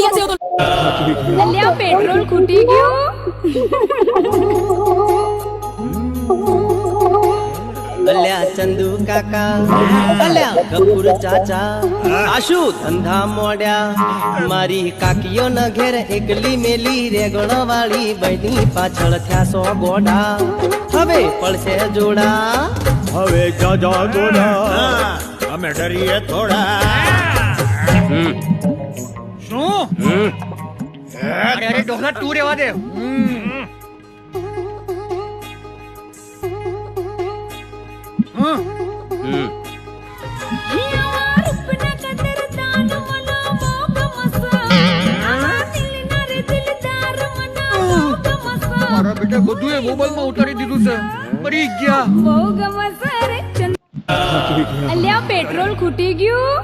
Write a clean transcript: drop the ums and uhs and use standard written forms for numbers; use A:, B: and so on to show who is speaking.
A: कैसे हो तुम?
B: અલ્યા પેટ્રોલ ખૂટી ગયું.
C: અલ્યા ચંદુ કાકા અલ્યા કપૂર ચાચા આશુ ધંધા મોડ્યા મારી કાકીઓ ન ઘેર એકલી મેલી રેગણો વાળી બની પાછળ થયા સો ગોડા હવે પડશે જોડા
D: હવે જાજા ગોડા અમે ડરીએ થોડા
E: શું અરે અરે ડોહલા તું રેવા દે મારા બેટા બધું એ મોબાઈલ માં ઉતારી દીધું છે મરી ગયા
B: બહુ ગમશે રે. અલ્યા પેટ્રોલ ખૂટી ગયું.